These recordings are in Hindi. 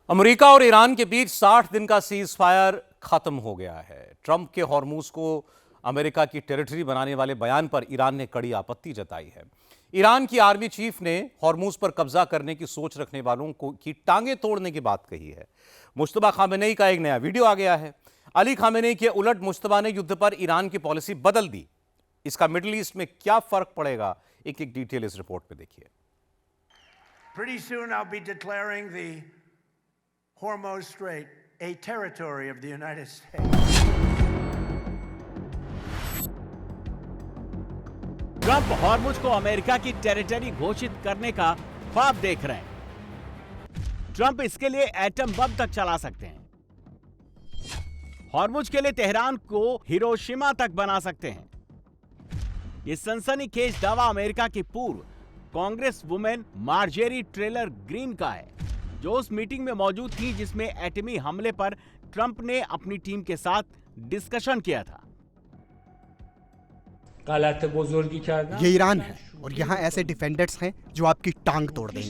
अमेरिका और ईरान के बीच 60 दिन का सीज फायर खत्म हो गया है। ट्रंप के हॉर्मूज को अमेरिका की टेरिटरी बनाने वाले बयान पर ईरान ने कड़ी आपत्ति जताई है। ईरान की आर्मी चीफ ने हॉर्मूज पर कब्जा करने की सोच रखने वालों को की टांगे तोड़ने की बात कही है। मुश्तबा खामेनेई का एक नया वीडियो आ गया है। अली खामेनेई के उलट मुश्तबा ने युद्ध पर ईरान की पॉलिसी बदल दी। इसका मिडिल ईस्ट में क्या फर्क पड़ेगा, एक एक डिटेल इस रिपोर्ट में देखिए। Pretty soon I'll be declaring the Hormuz Strait a territory of the United States. Trump Hormuz को अमेरिका की टेरिटरी घोषित करने का ख्वाब देख रहे हैं। ट्रंप इसके लिए एटम बम तक चला सकते हैं। हॉर्मुज के लिए तेहरान को हिरोशिमा तक बना सकते हैं। ये सनसनीखेज दावा अमेरिका की पूर्व कांग्रेस वुमेन मार्जेरी टेलर ग्रीन का है, जो उस मीटिंग में मौजूद थी जिसमें एटमी हमले पर ट्रंप ने अपनी टीम के साथ डिस्कशन किया था। ये ईरान है और यहाँ ऐसे डिफेंडर्स हैं जो आपकी टांग तोड़ देंगे।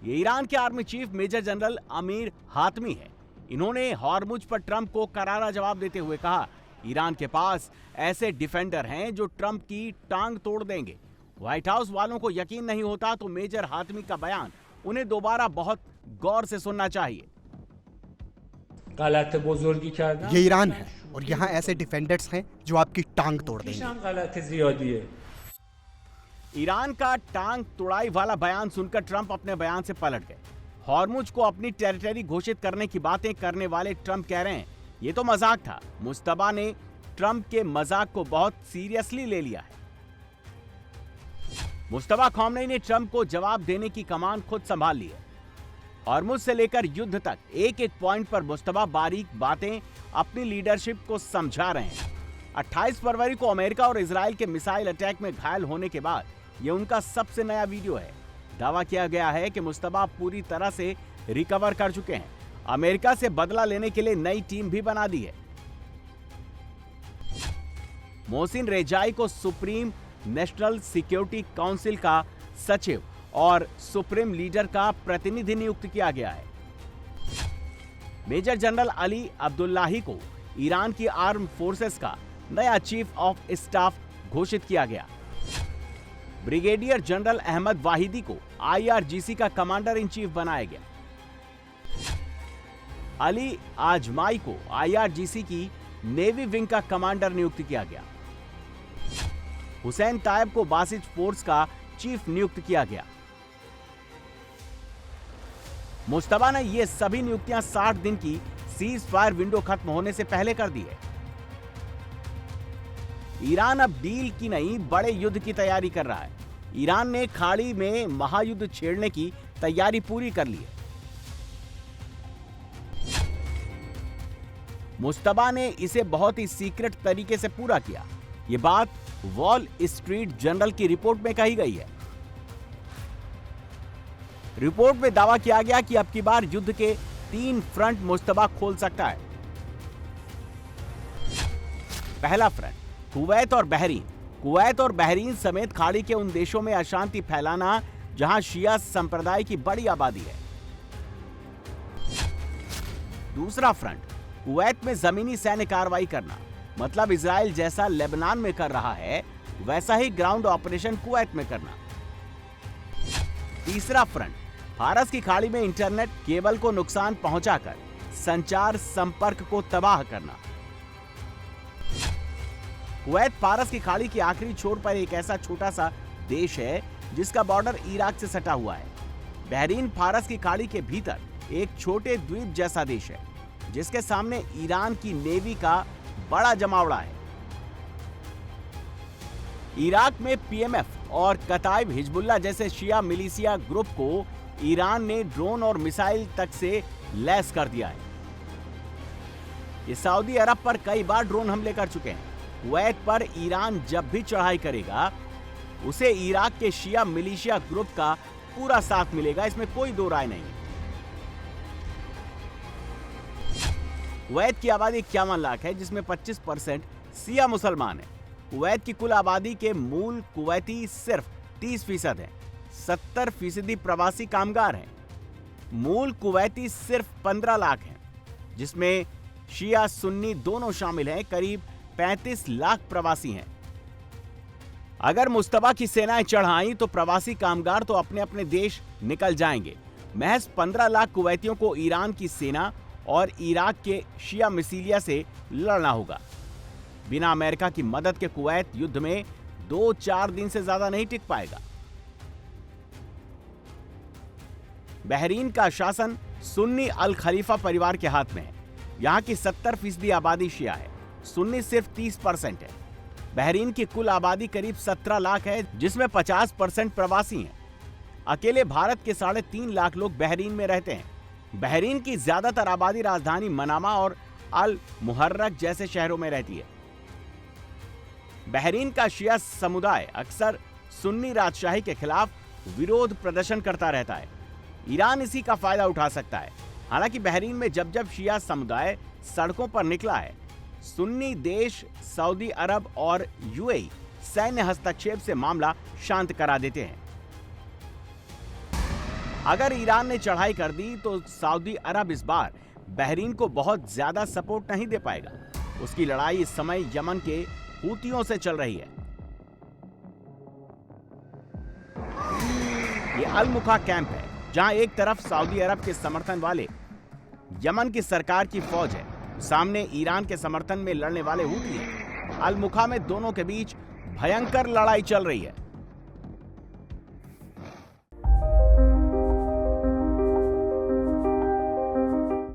ये ईरान के army chief major general Amir Hatami है। इन्होंने हॉर्मुज पर ट्रंप को करारा जवाब देते हुए कहा, ईरान के पास ऐसे डिफेंडर हैं जो ट्रंप की टांग तोड़ देंगे। व्हाइट हाउस वालों को यकीन नहीं होता तो मेजर हातमी का बयान उन्हें दोबारा बहुत गौर से सुनना चाहिए। ये ईरान है और यहाँ ऐसे डिफेंडर्स हैं जो आपकी टांग तोड़ देंगे। ईरान का टांग तोड़ाई वाला बयान सुनकर ट्रंप अपने बयान से पलट गए। हॉर्मुज को अपनी टेरिटरी घोषित करने की बातें करने वाले ट्रंप कह रहे हैं, ये तो मजाक था। मुश्तबा ने ट्रंप के मजाक को बहुत सीरियसली ले लिया है। मुश्तबा खामेनेई ने ट्रंप को जवाब देने की कमान खुद संभाल ली है। हॉर्मुज से लेकर युद्ध तक एक एक पॉइंट पर मुश्तबा बारीक बातें अपनी लीडरशिप को समझा रहे हैं। 28 फरवरी को अमेरिका और इजराइल के मिसाइल अटैक में घायल होने के बाद यह उनका सबसे नया वीडियो है। दावा किया गया है कि मुश्तबा पूरी तरह से रिकवर कर चुके हैं। अमेरिका से बदला लेने के लिए नई टीम भी बना दी है। मोहसिन रेजाई को सुप्रीम नेशनल सिक्योरिटी काउंसिल का सचिव और सुप्रीम लीडर का प्रतिनिधि नियुक्त किया गया है। मेजर जनरल अली अब्दुल्लाही को ईरान की आर्म फोर्सेस का नया चीफ ऑफ स्टाफ घोषित किया गया। ब्रिगेडियर जनरल अहमद वाहिदी को आईआरजीसी का कमांडर इन चीफ बनाया गया। अली आजमाई को आईआरजीसी की नेवी विंग का कमांडर नियुक्त किया गया। हुसैन तायब को बासिज फोर्स का चीफ नियुक्त किया गया। मुश्तबा ने ये सभी नियुक्तियां 60 दिन की सीज फायर विंडो खत्म होने से पहले कर दी है। ईरान अब डील की नहीं, बड़े युद्ध की तैयारी कर रहा है। ईरान ने खाड़ी में महायुद्ध छेड़ने की तैयारी पूरी कर ली है। मुश्तबा ने इसे बहुत ही सीक्रेट तरीके से पूरा किया। यह बात वॉल स्ट्रीट जर्नल की रिपोर्ट में कही गई है। रिपोर्ट में दावा किया गया कि अब की बार युद्ध के 3 फ्रंट मुश्तबा खोल सकता है। पहला फ्रंट कुवैत और बहरीन। कुवैत और बहरीन समेत खाड़ी के उन देशों में अशांति फैलाना जहां शिया संप्रदाय की बड़ी आबादी है। दूसरा फ्रंट कुवैत में जमीनी सैन्य कार्रवाई करना, मतलब इजराइल जैसा लेबनान में कर रहा है वैसा ही ग्राउंड ऑपरेशन कुवैत में करना। तीसरा फ्रंट फारस की खाड़ी में इंटरनेट केबल को नुकसान पहुंचाकर संचार संपर्क को तबाह करना। कुवैत फारस की खाड़ी की आखिरी छोर पर एक ऐसा छोटा सा देश है जिसका बॉर्डर इराक से सटा हुआ है। बहरीन फारस की खाड़ी के भीतर एक छोटे द्वीप जैसा देश है जिसके सामने ईरान की नेवी का बड़ा जमावड़ा है। इराक में पीएमएफ और कताइब हिजबुल्लाह जैसे शिया मिलिशिया ग्रुप को ईरान ने ड्रोन और मिसाइल तक से लैस कर दिया है। ये सऊदी अरब पर कई बार ड्रोन हमले कर चुके हैं। कुवैत पर ईरान जब भी चढ़ाई करेगा उसे इराक के शिया मिलिशिया ग्रुप का पूरा साथ मिलेगा, इसमें कोई दो राय नहीं। कुवैत की आबादी 51 लाख है जिसमें 25% शिया मुसलमान है। कुवैत की कुल आबादी के मूल कुवैती सिर्फ 30% है। 70% प्रवासी कामगार हैं। मूल कुवैती सिर्फ 15 लाख हैं, जिसमें शिया सुन्नी दोनों शामिल हैं। करीब 35 लाख प्रवासी हैं। अगर मुस्तफा की सेनाएं चढ़ आईं तो प्रवासी कामगार तो अपने अपने देश निकल जाएंगे। महज 15 लाख कुवैतियों को ईरान की सेना और इराक के शिया मिसीलिया से लड़ना होगा। बिना अमेरिका की मदद के कुवैत युद्ध में 2-4 दिन से ज्यादा नहीं टिक पाएगा। बहरीन का शासन सुन्नी अल खलीफा परिवार के हाथ में है। यहां की 70% आबादी शिया है, सुन्नी सिर्फ 30% है। बहरीन की कुल आबादी करीब 17 लाख है, जिसमें 50% प्रवासी हैं। अकेले भारत के 3.5 लाख लोग बहरीन में रहते हैं। बहरीन की ज्यादातर आबादी राजधानी मनामा और अल मुहर्रक जैसे शहरों में रहती है। बहरीन का शिया समुदाय अक्सर सुन्नी राजशाही के खिलाफ विरोध प्रदर्शन करता रहता है। ईरान इसी का फायदा उठा सकता है। हालांकि बहरीन में जब जब शिया समुदाय सड़कों पर निकला है, सुन्नी देश सऊदी अरब और यूएई सैन्य हस्तक्षेप से मामला शांत करा देते हैं। अगर ईरान ने चढ़ाई कर दी तो सऊदी अरब इस बार बहरीन को बहुत ज्यादा सपोर्ट नहीं दे पाएगा। उसकी लड़ाई इस समय यमन के हूतियों से चल रही है। ये अल मुखा कैंप है, जहां एक तरफ सऊदी अरब के समर्थन वाले यमन की सरकार की फौज है, सामने ईरान के समर्थन में लड़ने वाले हूती हैं। अल मुखा में दोनों के बीच भयंकर लड़ाई चल रही है।